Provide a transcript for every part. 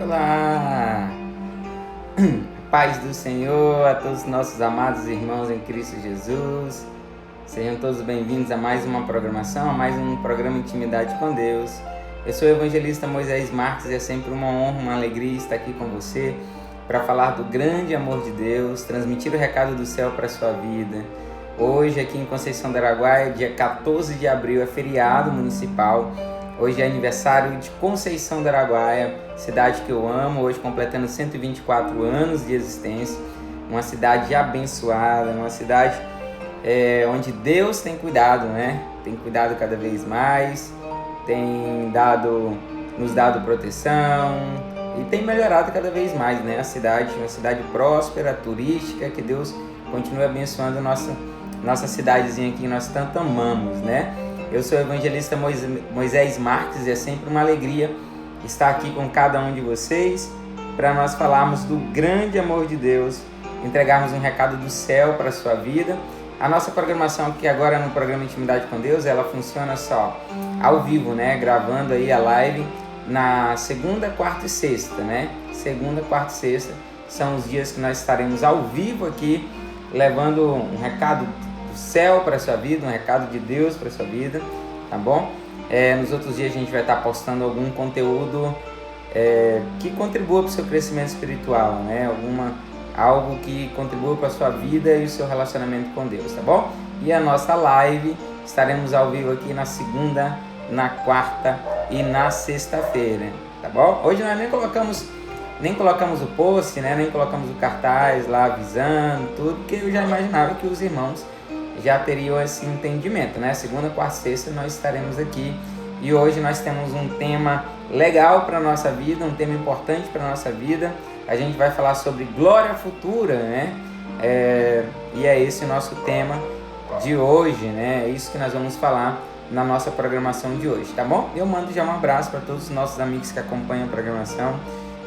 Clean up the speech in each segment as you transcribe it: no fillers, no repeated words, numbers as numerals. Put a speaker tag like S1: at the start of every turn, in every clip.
S1: Olá! Paz do Senhor a todos os nossos amados irmãos em Cristo Jesus. Sejam todos bem-vindos a mais uma programação, a mais um programa Intimidade com Deus. Eu sou o evangelista Moisés Marques e é sempre uma honra, uma alegria estar aqui com você para falar do grande amor de Deus, transmitir o recado do céu para a sua vida. Hoje aqui em Conceição do Araguaia, dia 14 de abril, é feriado municipal. Hoje é aniversário de Conceição do Araguaia, cidade que eu amo, hoje completando 124 anos de existência. Uma cidade abençoada, uma cidade onde Deus tem cuidado, né? Tem cuidado cada vez mais, tem nos dado proteção e tem melhorado cada vez mais, né? A cidade, uma cidade próspera, turística, que Deus continue abençoando nossa cidadezinha aqui que nós tanto amamos, né? Eu sou o evangelista Moisés Marques e é sempre uma alegria estar aqui com cada um de vocês para nós falarmos do grande amor de Deus, entregarmos um recado do céu para a sua vida. A nossa programação aqui agora no programa Intimidade com Deus, ela funciona só ao vivo, né? Gravando aí a live na segunda, quarta e sexta, né? Segunda, quarta e sexta são os dias que nós estaremos ao vivo aqui, levando um recado do céu para a sua vida, um recado de Deus para a sua vida, tá bom? Nos outros dias a gente vai estar postando algum conteúdo que contribua para o seu crescimento espiritual, né? Algo que contribua para a sua vida e o seu relacionamento com Deus, tá bom? E a nossa live, estaremos ao vivo aqui na segunda, na quarta e na sexta-feira, tá bom? Hoje nós nem colocamos o post, né? Nem colocamos o cartaz lá avisando tudo, porque eu já imaginava que os irmãos já teriam esse entendimento, né? Segunda, quarta e sexta nós estaremos aqui e hoje nós temos um tema legal para a nossa vida, um tema importante para a nossa vida. A gente vai falar sobre glória futura, né? E é esse o nosso tema de hoje, né? É isso que nós vamos falar na nossa programação de hoje, tá bom? Eu mando já um abraço para todos os nossos amigos que acompanham a programação,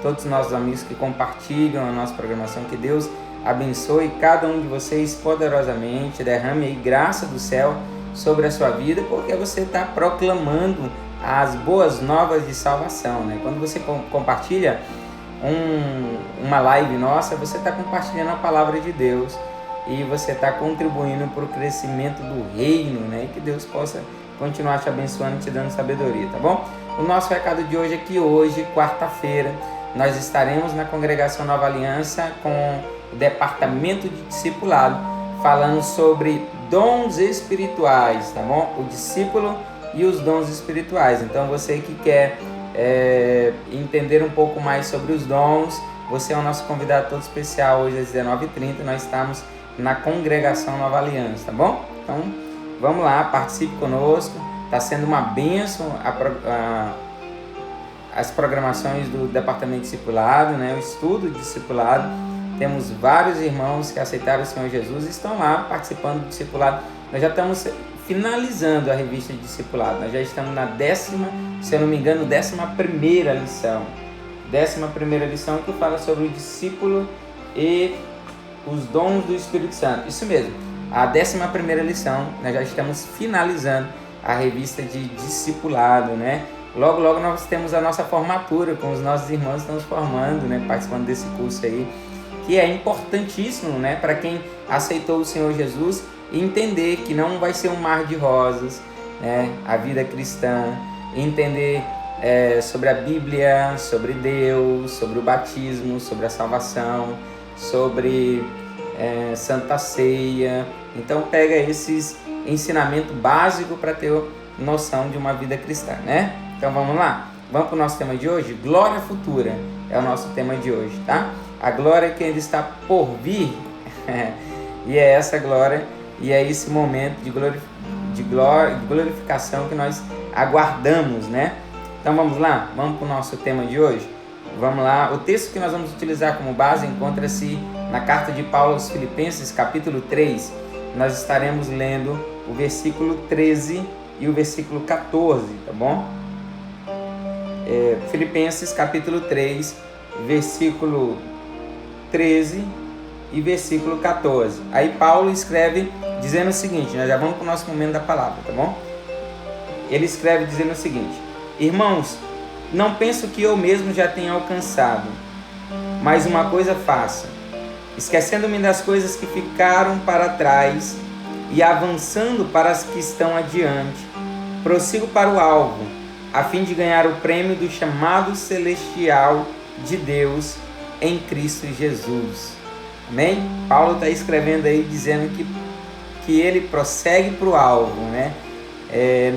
S1: todos os nossos amigos que compartilham a nossa programação. Que Deus abençoe cada um de vocês poderosamente, derrame aí graça do céu sobre a sua vida, porque você está proclamando as boas novas de salvação, né? Quando você compartilha uma live nossa, você está compartilhando a palavra de Deus e você está contribuindo para o crescimento do reino, né? E que Deus possa continuar te abençoando e te dando sabedoria, tá bom? O nosso recado de hoje é que hoje, quarta-feira, nós estaremos na Congregação Nova Aliança com o Departamento de Discipulado, falando sobre dons espirituais, tá bom? O discípulo e os dons espirituais. Então você que quer entender um pouco mais sobre os dons, você é o nosso convidado todo especial. Hoje às 19h30 nós estamos na Congregação Nova Aliança, tá bom? Então vamos lá, participe conosco, está sendo uma bênção as programações do Departamento de Discipulado, né? O estudo de discipulado. Temos vários irmãos que aceitaram o Senhor Jesus e estão lá participando do discipulado. Nós já estamos finalizando a revista de discipulado. Nós já estamos na 10ª, se eu não me engano, 11ª lição. 11ª lição que fala sobre o discípulo e os dons do Espírito Santo. Isso mesmo, a 11ª lição, nós já estamos finalizando a revista de discipulado, né? Logo, logo nós temos a nossa formatura com os nossos irmãos que estão se formando, né? Participando desse curso aí, que é importantíssimo, né? Para quem aceitou o Senhor Jesus e entender que não vai ser um mar de rosas, né? A vida cristã, entender sobre a Bíblia, sobre Deus, sobre o batismo, sobre a salvação, sobre Santa Ceia. Então pega esses ensinamentos básicos para ter noção de uma vida cristã, né? Então vamos lá, vamos para o nosso tema de hoje. Glória futura é o nosso tema de hoje, tá? A glória que ainda está por vir e é essa glória e é esse momento de glorificação que nós aguardamos, né? Então vamos lá, vamos para o nosso tema de hoje. Vamos lá, o texto que nós vamos utilizar como base encontra-se na carta de Paulo aos Filipenses, capítulo 3. Nós estaremos lendo o versículo 13 e o versículo 14, tá bom? Filipenses, capítulo 3, versículo 13 e versículo 14. Aí Paulo escreve dizendo o seguinte, nós já vamos para o nosso momento da palavra, tá bom? Ele escreve dizendo o seguinte: irmãos, não penso que eu mesmo já tenha alcançado, mas uma coisa faço, esquecendo-me das coisas que ficaram para trás e avançando para as que estão adiante, prossigo para o alvo, a fim de ganhar o prêmio do chamado celestial de Deus em Cristo Jesus. Amém? Paulo está escrevendo aí dizendo que ele prossegue para o alvo, né?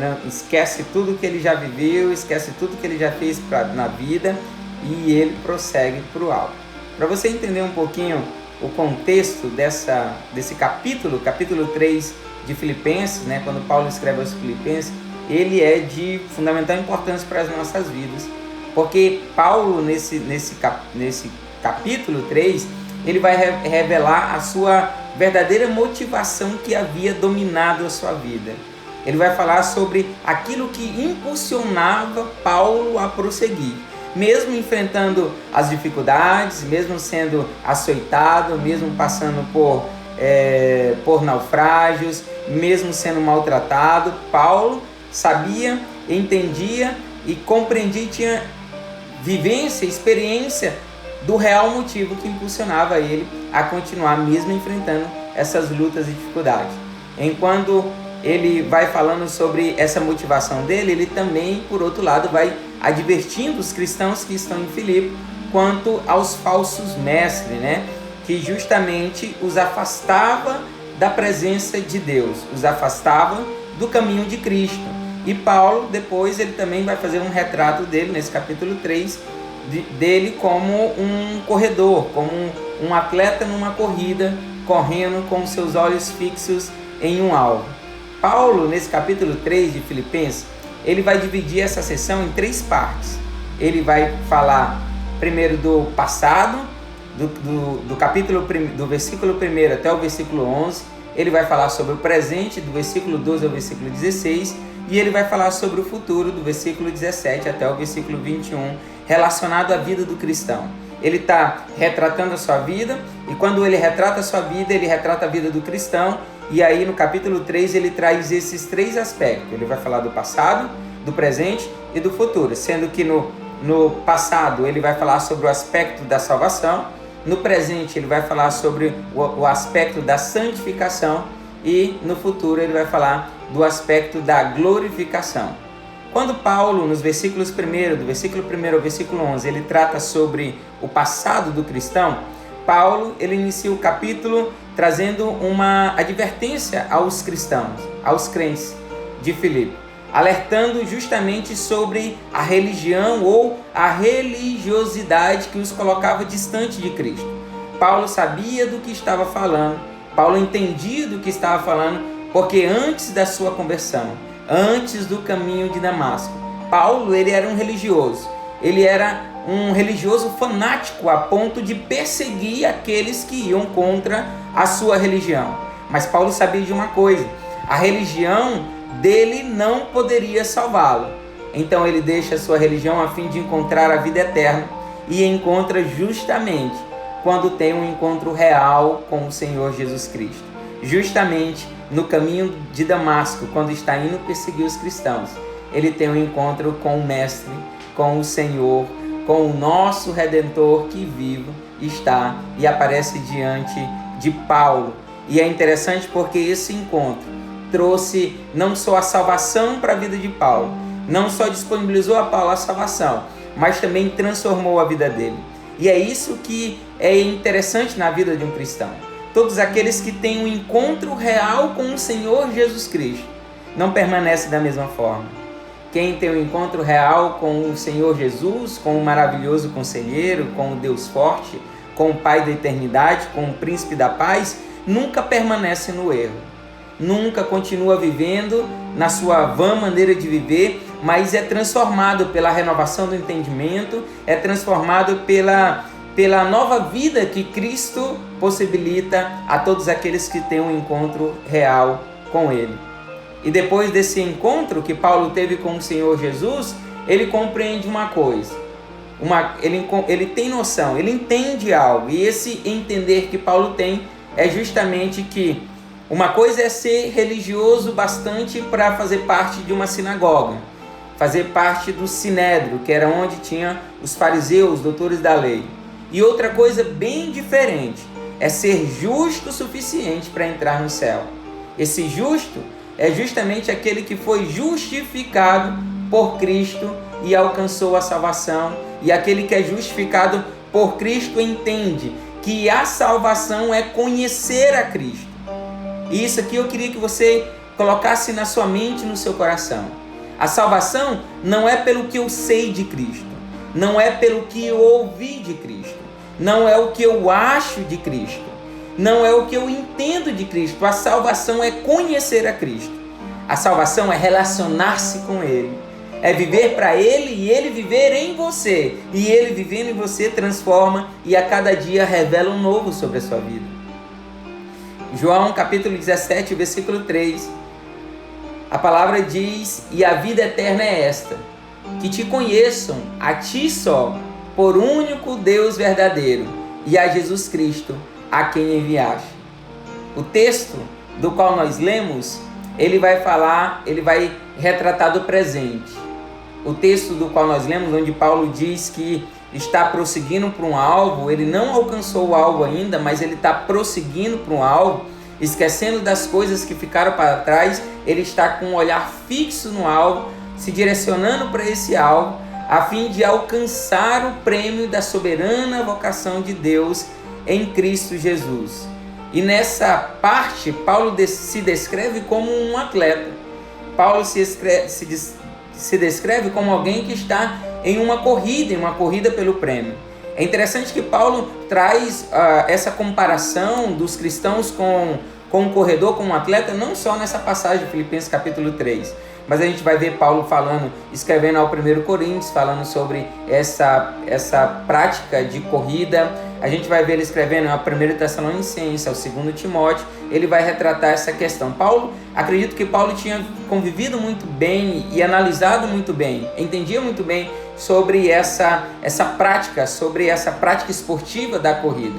S1: Não esquece tudo que ele já viveu, esquece tudo que ele já fez na vida e ele prossegue para o alvo. Para você entender um pouquinho o contexto desse capítulo 3 de Filipenses, né? Quando Paulo escreve aos Filipenses, ele é de fundamental importância para as nossas vidas, porque Paulo nesse capítulo 3, ele vai revelar a sua verdadeira motivação que havia dominado a sua vida. Ele vai falar sobre aquilo que impulsionava Paulo a prosseguir. Mesmo enfrentando as dificuldades, mesmo sendo açoitado, mesmo passando por naufrágios, mesmo sendo maltratado, Paulo sabia, entendia e compreendia, tinha vivência, experiência do real motivo que impulsionava ele a continuar mesmo enfrentando essas lutas e dificuldades. Enquanto ele vai falando sobre essa motivação dele, ele também, por outro lado, vai advertindo os cristãos que estão em Filipe quanto aos falsos mestres, né? Que justamente os afastava da presença de Deus, os afastava do caminho de Cristo. E Paulo, depois, ele também vai fazer um retrato dele, nesse capítulo 3, dele como um corredor, como um atleta numa corrida, correndo com seus olhos fixos em um alvo. Paulo, nesse capítulo 3 de Filipenses, ele vai dividir essa sessão em 3 partes. Ele vai falar primeiro do passado, do versículo 1 até o versículo 11. Ele vai falar sobre o presente, do versículo 12 ao versículo 16. E ele vai falar sobre o futuro, do versículo 17 até o versículo 21, relacionado à vida do cristão. Ele está retratando a sua vida, e quando ele retrata a sua vida, ele retrata a vida do cristão. E aí no capítulo 3 ele traz esses 3 aspectos. Ele vai falar do passado, do presente e do futuro, sendo que no passado ele vai falar sobre o aspecto da salvação, no presente ele vai falar sobre o aspecto da santificação e no futuro ele vai falar do aspecto da glorificação. Quando Paulo, nos versículos do versículo 1 ao versículo 11, ele trata sobre o passado do cristão, Paulo ele inicia o capítulo trazendo uma advertência aos cristãos, aos crentes de Filipe, alertando justamente sobre a religião ou a religiosidade que os colocava distante de Cristo. Paulo sabia do que estava falando, Paulo entendia do que estava falando, porque antes da sua conversão, antes do caminho de Damasco, Paulo ele era um religioso. Ele era um religioso fanático a ponto de perseguir aqueles que iam contra a sua religião. Mas Paulo sabia de uma coisa: a religião dele não poderia salvá-lo. Então ele deixa a sua religião a fim de encontrar a vida eterna, e encontra justamente quando tem um encontro real com o Senhor Jesus Cristo. Justamente no caminho de Damasco, quando está indo perseguir os cristãos, ele tem um encontro com o Mestre, com o Senhor, com o nosso Redentor que vivo está e aparece diante de Paulo. E é interessante porque esse encontro trouxe não só a salvação para a vida de Paulo, não só disponibilizou a Paulo a salvação, mas também transformou a vida dele. E é isso que é interessante na vida de um cristão. Todos aqueles que têm um encontro real com o Senhor Jesus Cristo não permanecem da mesma forma. Quem tem um encontro real com o Senhor Jesus, com o maravilhoso conselheiro, com o Deus forte, com o Pai da eternidade, com o Príncipe da paz, nunca permanece no erro. Nunca continua vivendo na sua vã maneira de viver, mas é transformado pela renovação do entendimento, é transformado pela nova vida que Cristo possibilita a todos aqueles que têm um encontro real com Ele. E depois desse encontro que Paulo teve com o Senhor Jesus, ele compreende uma coisa. Ele tem noção, ele entende algo. E esse entender que Paulo tem é justamente que uma coisa é ser religioso bastante para fazer parte de uma sinagoga. fazer parte do Sinédrio, que era onde tinha os fariseus, doutores da lei. E outra coisa bem diferente é ser justo o suficiente para entrar no céu. Esse justo é justamente aquele que foi justificado por Cristo e alcançou a salvação. E aquele que é justificado por Cristo entende que a salvação é conhecer a Cristo. E isso aqui eu queria que você colocasse na sua mente e no seu coração. A salvação não é pelo que eu sei de Cristo, não é pelo que eu ouvi de Cristo, não é o que eu acho de Cristo, não é o que eu entendo de Cristo. A salvação é conhecer a Cristo. A salvação é relacionar-se com Ele, é viver para Ele e Ele viver em você. E Ele vivendo em você transforma e a cada dia revela um novo sobre a sua vida. João capítulo 17, versículo 3. A palavra diz: e a vida eterna é esta, que te conheçam, a ti só, por único Deus verdadeiro, e a Jesus Cristo, a quem enviaste. O texto do qual nós lemos, ele vai retratar do presente. O texto do qual nós lemos, onde Paulo diz que está prosseguindo para um alvo, ele não alcançou o alvo ainda, mas ele está prosseguindo para um alvo, esquecendo das coisas que ficaram para trás. Ele está com um olhar fixo no alvo, se direcionando para esse alvo, a fim de alcançar o prêmio da soberana vocação de Deus em Cristo Jesus. E nessa parte, Paulo se descreve como um atleta. Paulo se descreve como alguém que está em uma corrida pelo prêmio. É interessante que Paulo traz essa comparação dos cristãos com um corredor, com um atleta, não só nessa passagem de Filipenses capítulo 3, mas a gente vai ver Paulo escrevendo ao 1 Coríntios, falando sobre essa prática de corrida. A gente vai ver ele escrevendo ao 1 Tessalonicenses, ao 2 Timóteo, ele vai retratar essa questão. Acredito que Paulo tinha convivido muito bem e analisado muito bem, entendia muito bem sobre essa prática esportiva da corrida.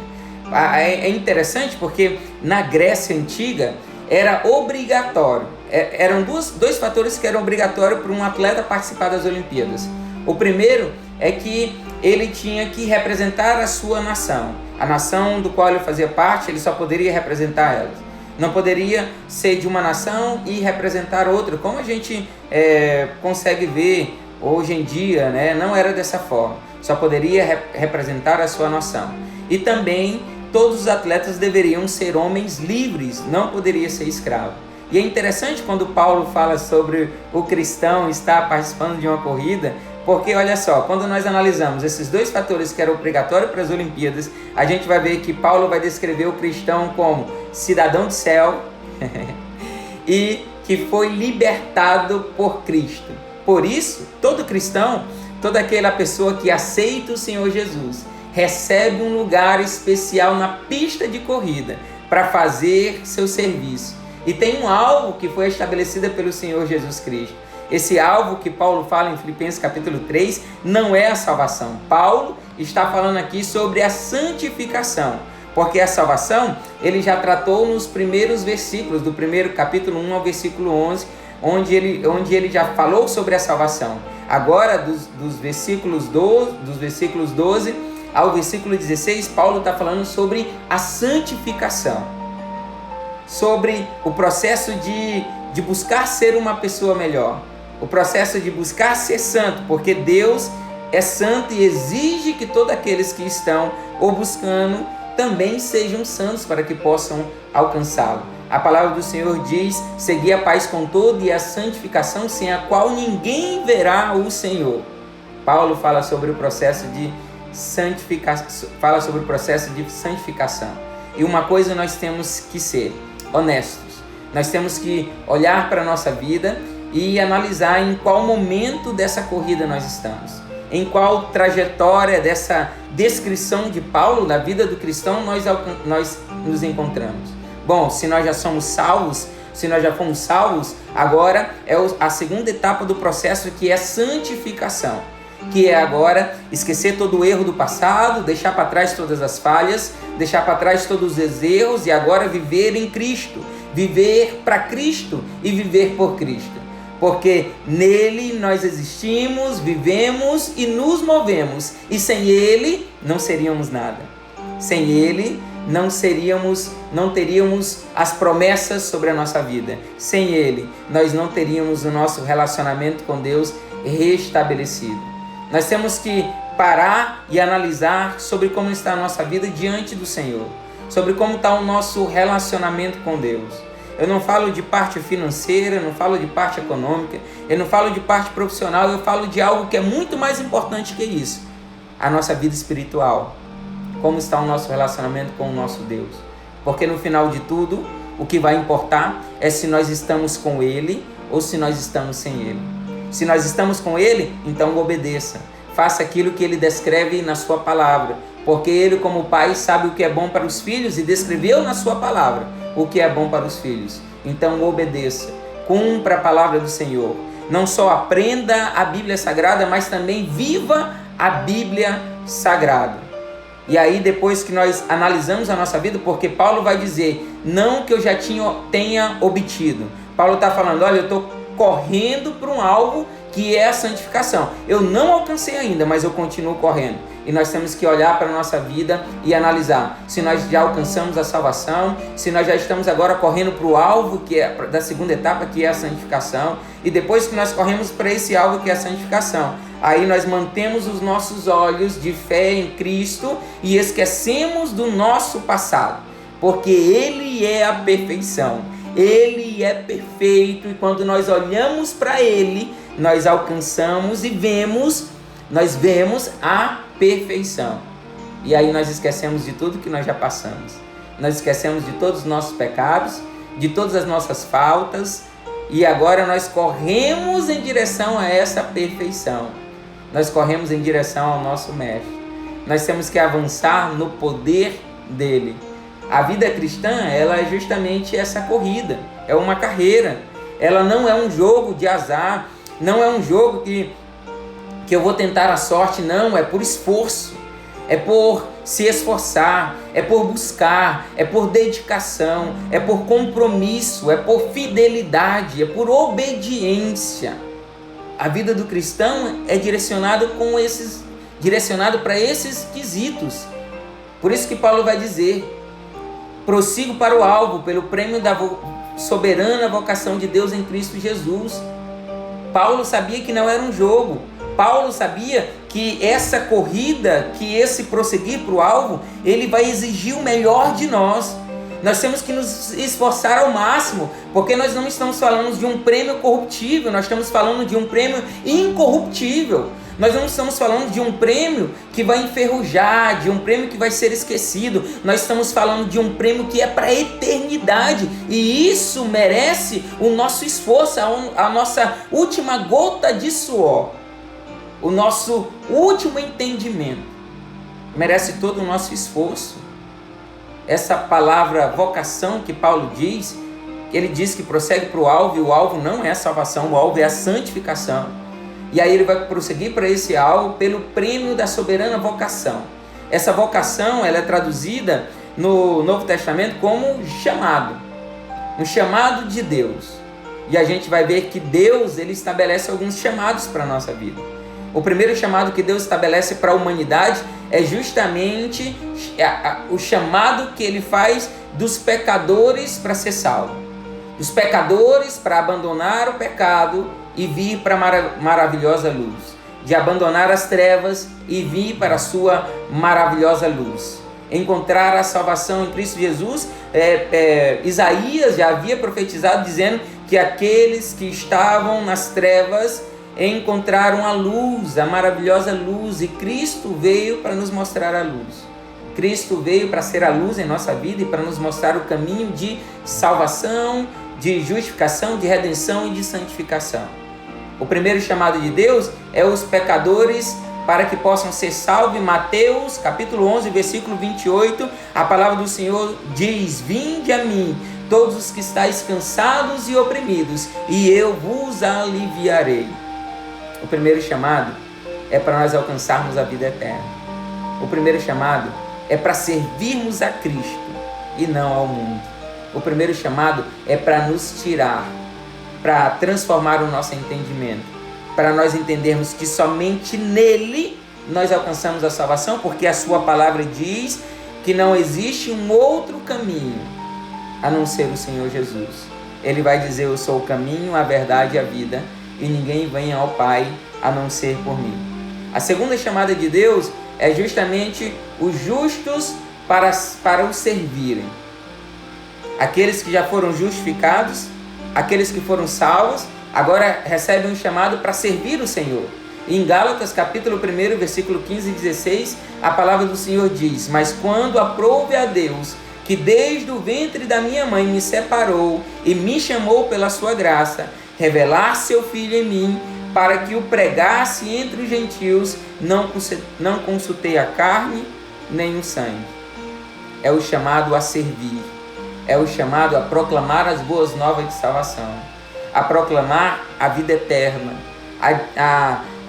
S1: É interessante porque na Grécia Antiga era obrigatório, eram dois fatores que eram obrigatórios para um atleta participar das Olimpíadas. O primeiro é que ele tinha que representar a sua nação, a nação do qual ele fazia parte. Ele só poderia representar ela, não poderia ser de uma nação e representar outra, como a gente consegue ver hoje em dia, né? Não era dessa forma, só poderia representar a sua nação. E também todos os atletas deveriam ser homens livres, não poderia ser escravo. E é interessante quando Paulo fala sobre o cristão estar participando de uma corrida, porque olha só, quando nós analisamos esses dois fatores que eram obrigatórios para as Olimpíadas, a gente vai ver que Paulo vai descrever o cristão como cidadão do céu e que foi libertado por Cristo. Por isso, todo cristão, toda aquela pessoa que aceita o Senhor Jesus, recebe um lugar especial na pista de corrida para fazer seu serviço. E tem um alvo que foi estabelecido pelo Senhor Jesus Cristo. Esse alvo que Paulo fala em Filipenses capítulo 3 não é a salvação. Paulo está falando aqui sobre a santificação, porque a salvação ele já tratou nos primeiros versículos, do primeiro capítulo 1 ao versículo 11, onde ele já falou sobre a salvação. Agora, dos versículos 12 ao versículo 16, Paulo está falando sobre a santificação, sobre o processo de buscar ser uma pessoa melhor, o processo de buscar ser santo, porque Deus é santo e exige que todos aqueles que estão o buscando também sejam santos para que possam alcançá-lo. A palavra do Senhor diz: segui a paz com todo e a santificação, sem a qual ninguém verá o Senhor. Paulo fala sobre o processo de santificação. E uma coisa nós temos que ser honestos. Nós temos que olhar para a nossa vida e analisar em qual momento dessa corrida nós estamos. Em qual trajetória dessa descrição de Paulo da vida do cristão nós nos encontramos. Bom, se nós já somos salvos, se nós já fomos salvos, agora é a segunda etapa do processo, que é santificação. Que é agora esquecer todo o erro do passado, deixar para trás todas as falhas, deixar para trás todos os erros e agora viver em Cristo, viver para Cristo e viver por Cristo. porque nele nós existimos, vivemos e nos movemos, e sem ele não seríamos nada. Sem ele não teríamos as promessas sobre a nossa vida. Sem ele nós não teríamos o nosso relacionamento com Deus restabelecido. Nós temos que parar e analisar sobre como está a nossa vida diante do Senhor, sobre como está o nosso relacionamento com Deus. Eu não falo de parte financeira, eu não falo de parte econômica, eu não falo de parte profissional, eu falo de algo que é muito mais importante que isso: a nossa vida espiritual. Como está o nosso relacionamento com o nosso Deus. Porque no final de tudo, o que vai importar é se nós estamos com Ele ou se nós estamos sem Ele. Se nós estamos com Ele, então obedeça. Faça aquilo que Ele descreve na sua palavra. Porque Ele, como Pai, sabe o que é bom para os filhos e descreveu na sua palavra o que é bom para os filhos. Então obedeça. Cumpra a palavra do Senhor. Não só aprenda a Bíblia Sagrada, mas também viva a Bíblia Sagrada. E aí, depois que nós analisamos a nossa vida, porque Paulo vai dizer, não que eu já tenha obtido. Paulo está falando, olha, eu estou correndo para um alvo que é a santificação. Eu não alcancei ainda, mas eu continuo correndo. E nós temos que olhar para a nossa vida e analisar se nós já alcançamos a salvação, se nós já estamos agora correndo para o alvo que é da segunda etapa, que é a santificação. E depois que nós corremos para esse alvo que é a santificação, aí nós mantemos os nossos olhos de fé em Cristo e esquecemos do nosso passado, porque Ele é a perfeição, Ele é perfeito, e quando nós olhamos para Ele, nós alcançamos e nós vemos a perfeição. E aí nós esquecemos de tudo que nós já passamos, nós esquecemos de todos os nossos pecados, de todas as nossas faltas, e agora nós corremos em direção a essa perfeição. Nós corremos em direção ao nosso Mestre. Nós temos que avançar no poder dele. A vida cristã, ela é justamente essa corrida. É uma carreira. Ela não é um jogo de azar. Não é um jogo que eu vou tentar a sorte. Não, é por esforço. É por se esforçar. É por buscar. É por dedicação. É por compromisso. É por fidelidade. É por obediência. A vida do cristão é direcionada para esses quesitos. Por isso que Paulo vai dizer, prossigo para o alvo, pelo prêmio da soberana vocação de Deus em Cristo Jesus. Paulo sabia que não era um jogo. Paulo sabia que essa corrida, que esse prosseguir para o alvo, ele vai exigir o melhor de nós. Nós temos que nos esforçar ao máximo, porque nós não estamos falando de um prêmio corruptível, nós estamos falando de um prêmio incorruptível. Nós não estamos falando de um prêmio que vai enferrujar, de um prêmio que vai ser esquecido. Nós estamos falando de um prêmio que é para a eternidade. E isso merece o nosso esforço, a nossa última gota de suor, o nosso último entendimento. Merece todo o nosso esforço. Essa palavra vocação que Paulo diz, ele diz que prossegue para o alvo, e o alvo não é a salvação, o alvo é a santificação. E aí ele vai prosseguir para esse alvo pelo prêmio da soberana vocação. Essa vocação, ela é traduzida no Novo Testamento como chamado, um chamado de Deus. E a gente vai ver que Deus, ele estabelece alguns chamados para a nossa vida. O primeiro chamado que Deus estabelece para a humanidade é justamente o chamado que ele faz dos pecadores para ser salvo. Dos pecadores para abandonar o pecado e vir para a maravilhosa luz. De abandonar as trevas e vir para a sua maravilhosa luz. Encontrar a salvação em Cristo Jesus. Isaías já havia profetizado dizendo que aqueles que estavam nas trevas encontraram a luz, a maravilhosa luz, e Cristo veio para nos mostrar a luz. Cristo veio para ser a luz em nossa vida e para nos mostrar o caminho de salvação, de justificação, de redenção e de santificação. O primeiro chamado de Deus é os pecadores para que possam ser salvos. Mateus capítulo 11, versículo 28, a palavra do Senhor diz: vinde a mim, todos os que estáis cansados e oprimidos, e eu vos aliviarei. O primeiro chamado é para nós alcançarmos a vida eterna. O primeiro chamado é para servirmos a Cristo e não ao mundo. O primeiro chamado é para nos tirar para transformar o nosso entendimento, para nós entendermos que somente nele nós alcançamos a salvação, porque a sua palavra diz que não existe um outro caminho a não ser o Senhor Jesus. Ele vai dizer: eu sou o caminho, a verdade e a vida, e ninguém vem ao Pai a não ser por mim. A segunda chamada de Deus é justamente os justos para o servirem. Aqueles que já foram justificados, aqueles que foram salvos, agora recebem um chamado para servir o Senhor. Em Gálatas capítulo 1, versículo 15 e 16, a palavra do Senhor diz: mas quando aprouve a Deus, que desde o ventre da minha mãe me separou e me chamou pela sua graça, revelar seu Filho em mim, para que o pregasse entre os gentios, não consultei a carne nem o sangue. É o chamado a servir, é o chamado a proclamar as boas novas de salvação, a proclamar a vida eterna,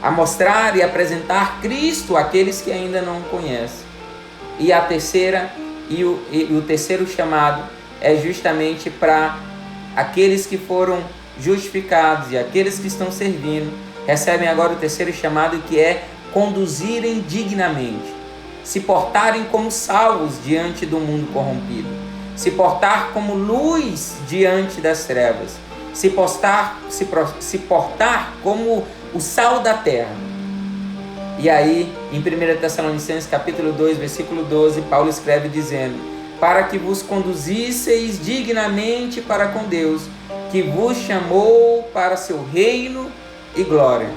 S1: a mostrar e apresentar Cristo àqueles que ainda não o conhecem. E a terceira e o terceiro chamado é justamente para aqueles que foram justificados e aqueles que estão servindo, recebem agora o terceiro chamado, que é conduzirem dignamente, se portarem como salvos diante do mundo corrompido, se portar como luz diante das trevas, se portar como o sal da terra. E aí, em 1 Tessalonicenses capítulo 2, versículo 12, Paulo escreve dizendo: para que vos conduzisseis dignamente para com Deus, que vos chamou para seu reino e glória.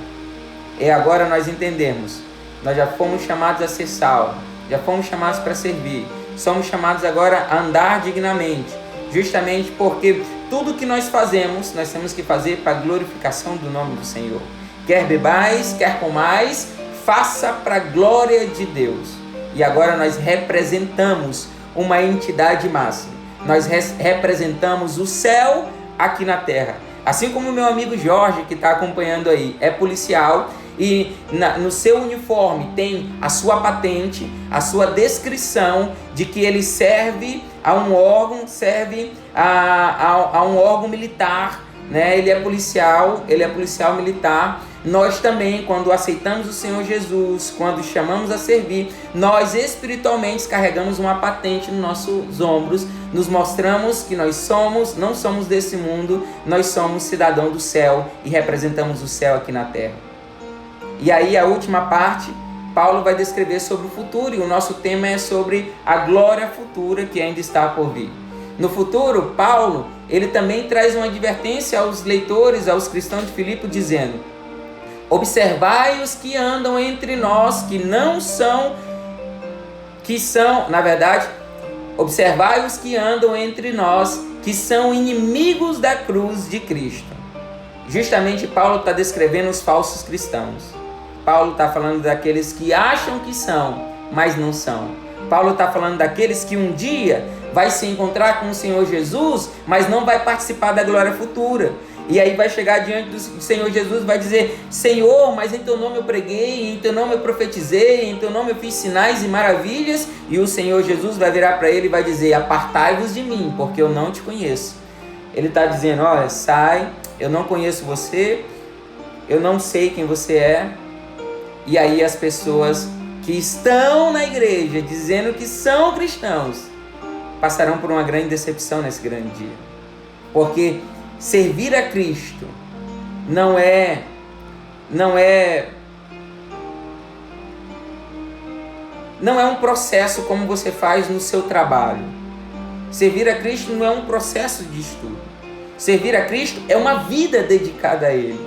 S1: E agora nós entendemos, nós já fomos chamados a ser sal, já fomos chamados para servir, somos chamados agora a andar dignamente, justamente porque tudo que nós fazemos, nós temos que fazer para a glorificação do nome do Senhor. Quer bebais, quer comais, faça para a glória de Deus. E agora nós representamos uma entidade máxima, nós representamos o céu aqui na terra. Assim como o meu amigo Jorge, que está acompanhando aí, é policial e no seu uniforme tem a sua patente, a sua descrição de que ele serve a um órgão, a um órgão militar, né? Ele é policial militar. Nós também, quando aceitamos o Senhor Jesus, quando chamamos a servir, nós espiritualmente carregamos uma patente nos nossos ombros, nos mostramos que nós não somos desse mundo, nós somos cidadãos do céu e representamos o céu aqui na terra. E aí a última parte, Paulo vai descrever sobre o futuro, e o nosso tema é sobre a glória futura que ainda está por vir. No futuro, Paulo, ele também traz uma advertência aos leitores, aos cristãos de Filipe, dizendo: observai os que andam entre nós, observai os que andam entre nós, que são inimigos da cruz de Cristo. Justamente Paulo está descrevendo os falsos cristãos. Paulo está falando daqueles que acham que são, mas não são. Paulo está falando daqueles que um dia vai se encontrar com o Senhor Jesus, mas não vai participar da glória futura. E aí vai chegar diante do Senhor Jesus, vai dizer: Senhor, mas em teu nome eu preguei, em teu nome eu profetizei, em teu nome eu fiz sinais e maravilhas. E o Senhor Jesus vai virar para ele e vai dizer: apartai-vos de mim, porque eu não te conheço. Ele está dizendo: olha, sai, eu não conheço você, eu não sei quem você é. E aí as pessoas que estão na igreja dizendo que são cristãos passarão por uma grande decepção nesse grande dia. Porque servir a Cristo não é um processo como você faz no seu trabalho. Servir a Cristo não é um processo de estudo. Servir a Cristo é uma vida dedicada a Ele.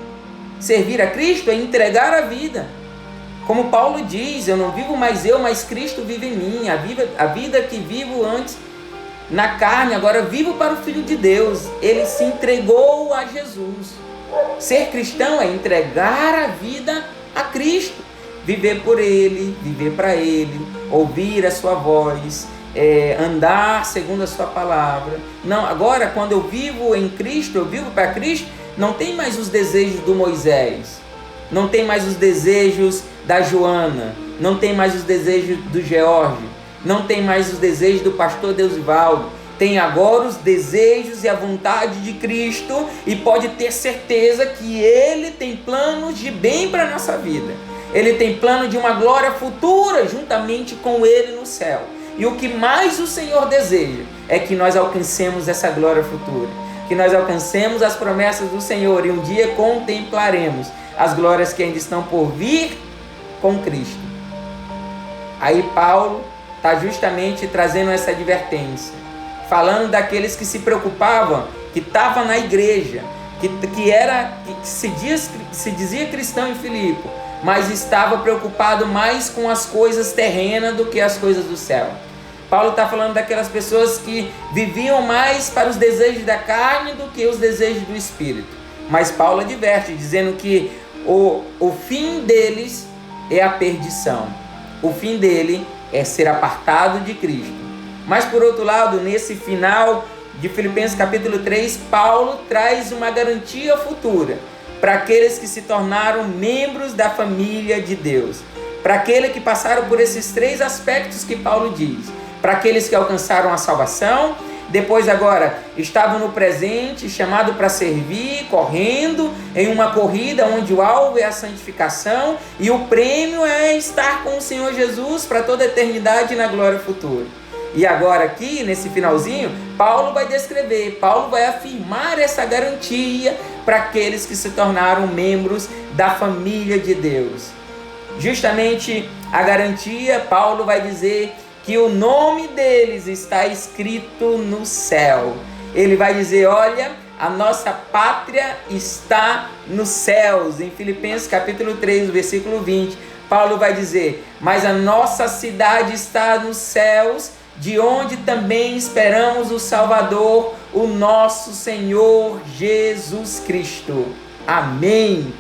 S1: Servir a Cristo é entregar a vida. Como Paulo diz: eu não vivo mais eu, mas Cristo vive em mim. A vida que vivo antes na carne, agora vivo para o Filho de Deus. Ele se entregou a Jesus. Ser cristão é entregar a vida a Cristo, viver por Ele, viver para Ele, ouvir a sua voz, andar segundo a sua palavra. Não, agora quando eu vivo em Cristo, eu vivo para Cristo, não tem mais os desejos do Moisés, não tem mais os desejos da Joana, não tem mais os desejos do George, não tem mais os desejos do pastor Deusivaldo. tem agora os desejos e a vontade de Cristo e pode ter certeza que Ele tem planos de bem para a nossa vida. Ele tem plano de uma glória futura juntamente com Ele no céu. E o que mais o Senhor deseja é que nós alcancemos essa glória futura, que nós alcancemos as promessas do Senhor e um dia contemplaremos as glórias que ainda estão por vir com Cristo. Aí Paulo está justamente trazendo essa advertência, falando daqueles que se preocupavam, que estavam na igreja, que se dizia cristão em Filipe, mas estava preocupado mais com as coisas terrenas do que as coisas do céu. Paulo está falando daquelas pessoas que viviam mais para os desejos da carne do que os desejos do Espírito. Mas Paulo adverte, dizendo que o fim deles é a perdição. O fim dele é ser apartado de Cristo. Mas por outro lado, nesse final de Filipenses capítulo 3, Paulo traz uma garantia futura para aqueles que se tornaram membros da família de Deus. Para aqueles que passaram por esses três aspectos que Paulo diz. Para aqueles que alcançaram a salvação, depois agora estavam no presente, chamado para servir, correndo em uma corrida onde o alvo é a santificação e o prêmio é estar com o Senhor Jesus para toda a eternidade na glória futura. E agora aqui, nesse finalzinho, Paulo vai descrever, Paulo vai afirmar essa garantia para aqueles que se tornaram membros da família de Deus. Justamente a garantia, Paulo vai dizer que o nome deles está escrito no céu. Ele vai dizer, olha, a nossa pátria está nos céus. Em Filipenses capítulo 3, versículo 20, Paulo vai dizer, mas a nossa cidade está nos céus, de onde também esperamos o Salvador, o nosso Senhor Jesus Cristo. Amém.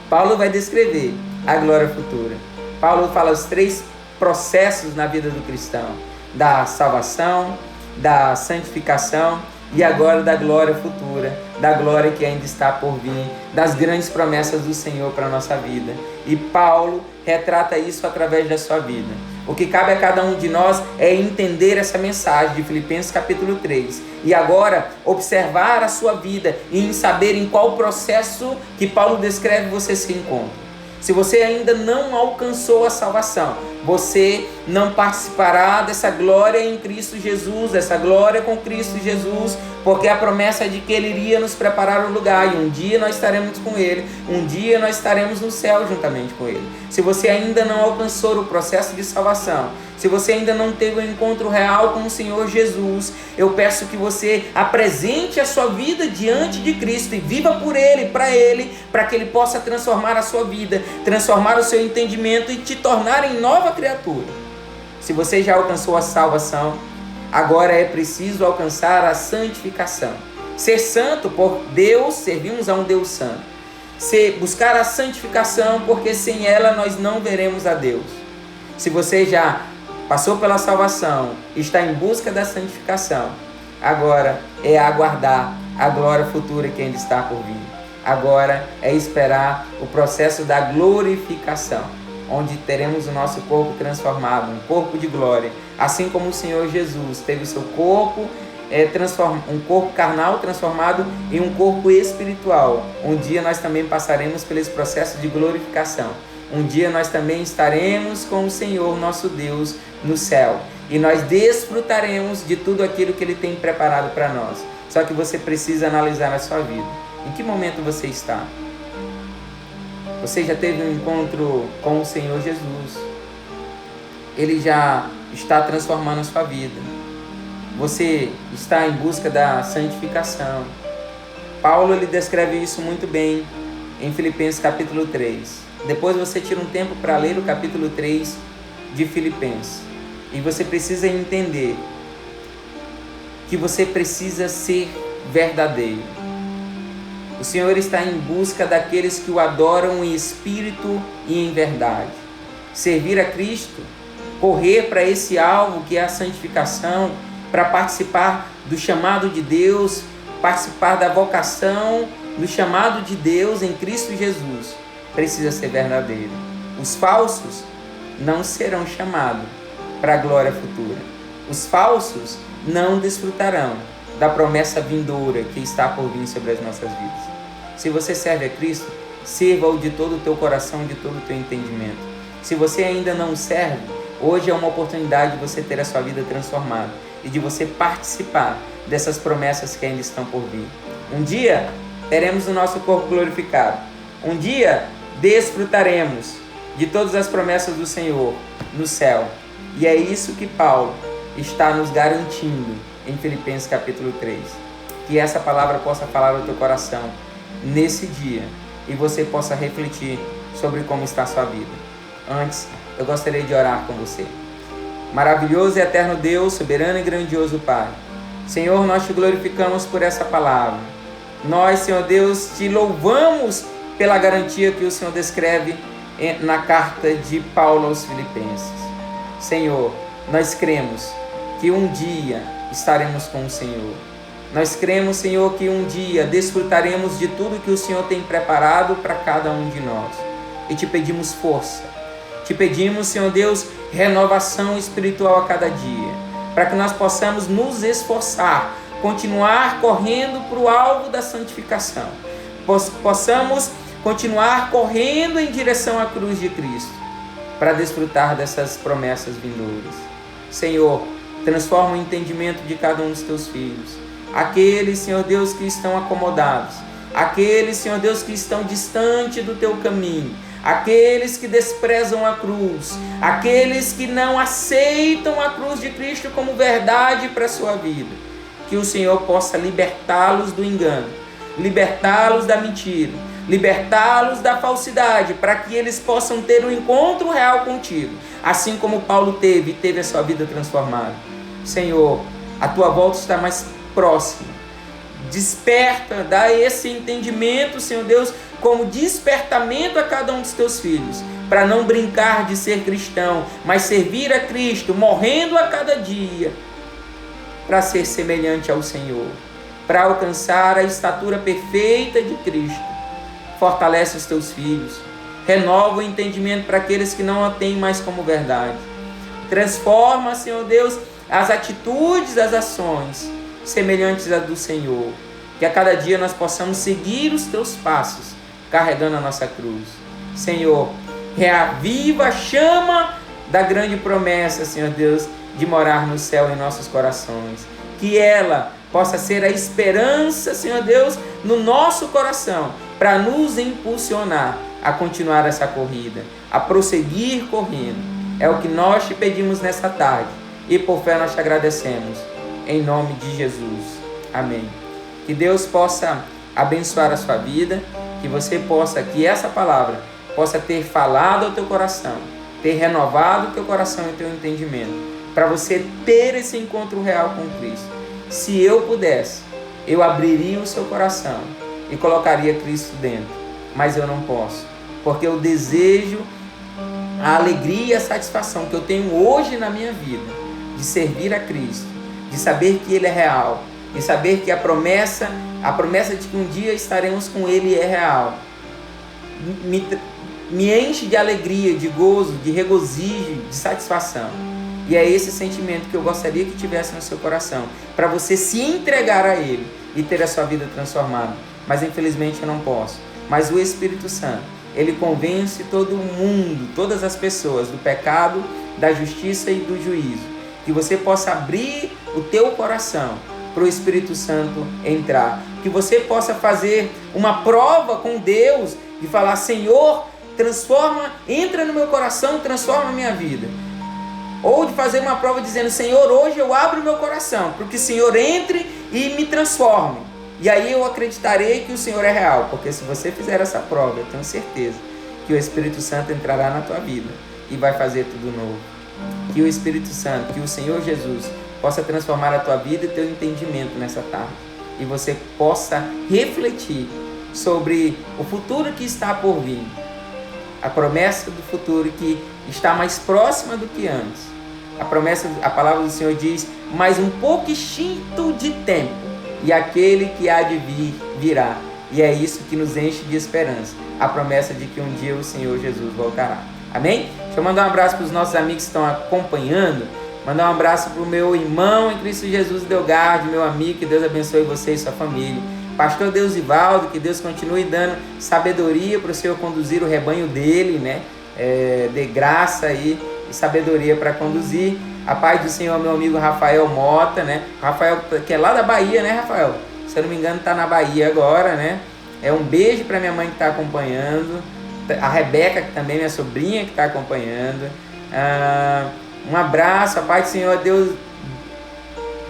S1: Paulo vai descrever a glória futura. Paulo fala os três processos na vida do cristão: da salvação, da santificação e agora da glória futura, da glória que ainda está por vir, das grandes promessas do Senhor para a nossa vida. E Paulo retrata isso através da sua vida. O que cabe a cada um de nós é entender essa mensagem de Filipenses capítulo 3 e agora observar a sua vida e em saber em qual processo que Paulo descreve você se encontra. Se você ainda não alcançou a salvação, você não participará dessa glória em Cristo Jesus, dessa glória com Cristo Jesus, porque a promessa é de que Ele iria nos preparar um lugar e um dia nós estaremos com Ele, um dia nós estaremos no céu juntamente com Ele. Se você ainda não alcançou o processo de salvação, se você ainda não teve um encontro real com o Senhor Jesus, eu peço que você apresente a sua vida diante de Cristo e viva por Ele, para que Ele possa transformar a sua vida, transformar o seu entendimento e te tornar em nova criatura. Se você já alcançou a salvação, agora é preciso alcançar a santificação. Ser santo por Deus, servimos a um Deus santo. Buscar a santificação, porque sem ela nós não veremos a Deus. Se você já passou pela salvação, está em busca da santificação, agora é aguardar a glória futura que ainda está por vir. Agora é esperar o processo da glorificação, onde teremos o nosso corpo transformado, um corpo de glória, assim como o Senhor Jesus teve o seu corpo, um corpo carnal transformado em um corpo espiritual. Um dia nós também passaremos por esse processo de glorificação. Um dia nós também estaremos com o Senhor nosso Deus no céu e nós desfrutaremos de tudo aquilo que Ele tem preparado para nós. Só que você precisa analisar a sua vida. Em que momento você está? Você já teve um encontro com o Senhor Jesus? Ele já está transformando a sua vida. Você está em busca da santificação. Paulo ele descreve isso muito bem em Filipenses capítulo 3. Depois você tira um tempo para ler o capítulo 3 de Filipenses. E você precisa entender que você precisa ser verdadeiro. O Senhor está em busca daqueles que o adoram em espírito e em verdade. Servir a Cristo, correr para esse alvo que é a santificação, para participar do chamado de Deus, participar da vocação, do chamado de Deus em Cristo Jesus, precisa ser verdadeiro. Os falsos não serão chamados para a glória futura. Os falsos não desfrutarão da promessa vindoura que está por vir sobre as nossas vidas. Se você serve a Cristo, sirva-o de todo o teu coração, de todo o teu entendimento. Se você ainda não o serve, hoje é uma oportunidade de você ter a sua vida transformada e de você participar dessas promessas que ainda estão por vir. Um dia teremos o nosso corpo glorificado. Um dia desfrutaremos de todas as promessas do Senhor no céu. E é isso que Paulo está nos garantindo em Filipenses capítulo 3. Que essa palavra possa falar ao teu coração nesse dia e você possa refletir sobre como está a sua vida. Antes, eu gostaria de orar com você. Maravilhoso e eterno Deus, soberano e grandioso Pai, Senhor, nós te glorificamos por essa palavra. Nós, Senhor Deus, te louvamos pela garantia que o Senhor descreve na carta de Paulo aos Filipenses. Senhor, nós cremos que um dia estaremos com o Senhor. Nós cremos, Senhor, que um dia desfrutaremos de tudo que o Senhor tem preparado para cada um de nós. E te pedimos força. Te pedimos, Senhor Deus, renovação espiritual a cada dia, para que nós possamos nos esforçar, continuar correndo para o alvo da santificação. Possamos continuar correndo em direção à cruz de Cristo, para desfrutar dessas promessas vindouras. Senhor, transforma o entendimento de cada um dos teus filhos. Aqueles, Senhor Deus, que estão acomodados. Aqueles, Senhor Deus, que estão distante do teu caminho. Aqueles que desprezam a cruz. Aqueles que não aceitam a cruz de Cristo como verdade para a sua vida. Que o Senhor possa libertá-los do engano, libertá-los da mentira, libertá-los da falsidade, para que eles possam ter um encontro real contigo, assim como Paulo teve a sua vida transformada. Senhor, a tua volta está mais próxima. Desperta, dá esse entendimento, Senhor Deus, como despertamento a cada um dos teus filhos, para não brincar de ser cristão, mas servir a Cristo, morrendo a cada dia, para ser semelhante ao Senhor, para alcançar a estatura perfeita de Cristo. Fortalece os teus filhos, renova o entendimento para aqueles que não a têm mais como verdade. Transforma, Senhor Deus, as atitudes, as ações semelhantes às do Senhor. Que a cada dia nós possamos seguir os teus passos, carregando a nossa cruz. Senhor, reaviva a chama da grande promessa, Senhor Deus, de morar no céu em nossos corações. Que ela possa ser a esperança, Senhor Deus, no nosso coração, para nos impulsionar a continuar essa corrida, a prosseguir correndo. É o que nós te pedimos nessa tarde e por fé nós te agradecemos. Em nome de Jesus. Amém. Que Deus possa abençoar a sua vida, que essa palavra possa ter falado ao teu coração, ter renovado o teu coração e o teu entendimento, para você ter esse encontro real com Cristo. Se eu pudesse, eu abriria o seu coração e colocaria Cristo dentro, mas eu não posso, porque eu desejo a alegria e a satisfação que eu tenho hoje na minha vida, de servir a Cristo, de saber que Ele é real, de saber que a promessa de que um dia estaremos com Ele é real, me enche de alegria, de gozo, de regozijo, de satisfação. E é esse sentimento que eu gostaria que tivesse no seu coração, para você se entregar a Ele e ter a sua vida transformada. Mas infelizmente eu não posso. Mas o Espírito Santo, Ele convence todo mundo, todas as pessoas, do pecado, da justiça e do juízo. Que você possa abrir o teu coração para o Espírito Santo entrar. Que você possa fazer uma prova com Deus e falar: Senhor, entra no meu coração, transforma a minha vida. Ou de fazer uma prova dizendo: Senhor, hoje eu abro o meu coração, para que o Senhor entre e me transforme. E aí eu acreditarei que o Senhor é real. Porque se você fizer essa prova, eu tenho certeza que o Espírito Santo entrará na tua vida e vai fazer tudo novo. Que o Espírito Santo, que o Senhor Jesus possa transformar a tua vida e teu entendimento nessa tarde. E você possa refletir sobre o futuro que está por vir. A promessa do futuro que está mais próxima do que antes. A palavra do Senhor diz: mais um pouquinho de tempo, e aquele que há de vir, virá. E é isso que nos enche de esperança. A promessa de que um dia o Senhor Jesus voltará. Amém? Deixa eu mandar um abraço para os nossos amigos que estão acompanhando Mandar um abraço para o meu irmão em Cristo Jesus, Delgarde, meu amigo, que Deus abençoe você e sua família. Pastor Deusivaldo, que Deus continue dando sabedoria para o Senhor conduzir o rebanho dele, né? Dê graça aí e sabedoria para conduzir. A paz do Senhor, meu amigo Rafael Mota, né? Rafael, que é lá da Bahia, né, Rafael? Se eu não me engano, está na Bahia agora, né? Um beijo para minha mãe que está acompanhando. A Rebeca, que também é minha sobrinha, que está acompanhando. Um abraço, a paz do Senhor, Deus,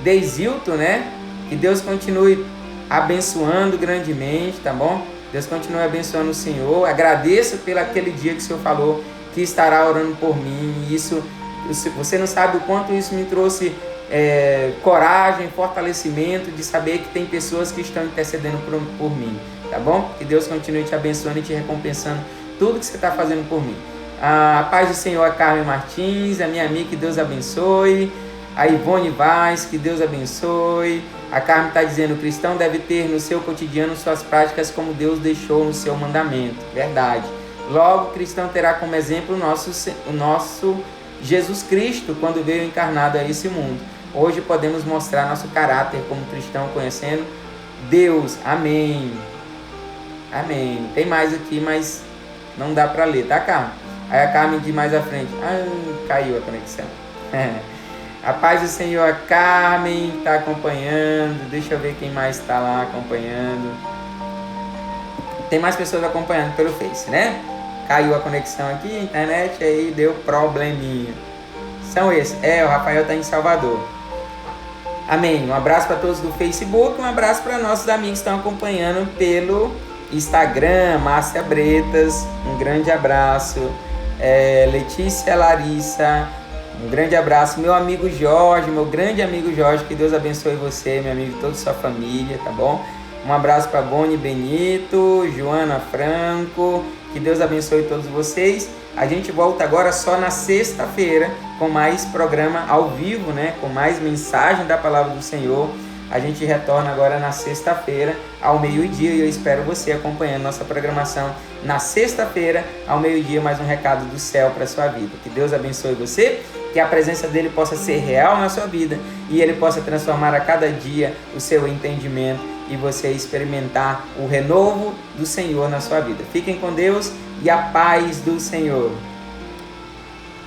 S1: Deizilton, né? Que Deus continue abençoando grandemente, tá bom? Deus continue abençoando o Senhor. Agradeço pelo aquele dia que o Senhor falou que estará orando por mim. Isso, você não sabe o quanto isso me trouxe coragem, fortalecimento de saber que tem pessoas que estão intercedendo por mim, tá bom? Que Deus continue te abençoando e te recompensando tudo que você está fazendo por mim. A paz do Senhor, a Carmen Martins, a minha amiga, que Deus abençoe. A Ivone Vaz, que Deus abençoe. A Carmen está dizendo: o cristão deve ter no seu cotidiano suas práticas como Deus deixou no seu mandamento. Verdade. Logo, o cristão terá como exemplo o nosso Jesus Cristo, quando veio encarnado a esse mundo. Hoje podemos mostrar nosso caráter como cristão, conhecendo Deus. Amém. Amém. Tem mais aqui, mas não dá para ler, tá, Carmen? Aí a Carmen de mais à frente. Caiu a conexão. A paz do Senhor, a Carmen está acompanhando. Deixa eu ver quem mais está lá acompanhando. Tem mais pessoas acompanhando pelo Face, né? Caiu a conexão aqui, a internet, aí deu probleminha. São esses. O Rafael está em Salvador. Amém. Um abraço para todos do Facebook. Um abraço para nossos amigos que estão acompanhando pelo Instagram. Márcia Bretas, um grande abraço. Letícia Larissa, um grande abraço. Meu amigo Jorge, meu grande amigo Jorge, que Deus abençoe você, meu amigo, toda a sua família, tá bom? Um abraço para Boni Benito, Joana Franco, que Deus abençoe todos vocês. A gente volta agora só na sexta-feira com mais programa ao vivo, né? Com mais mensagem da Palavra do Senhor. A gente retorna agora na sexta-feira ao meio-dia e eu espero você acompanhando nossa programação na sexta-feira ao meio-dia, mais um recado do céu para a sua vida. Que Deus abençoe você, que a presença dele possa ser real na sua vida e ele possa transformar a cada dia o seu entendimento e você experimentar o renovo do Senhor na sua vida. Fiquem com Deus e a paz do Senhor.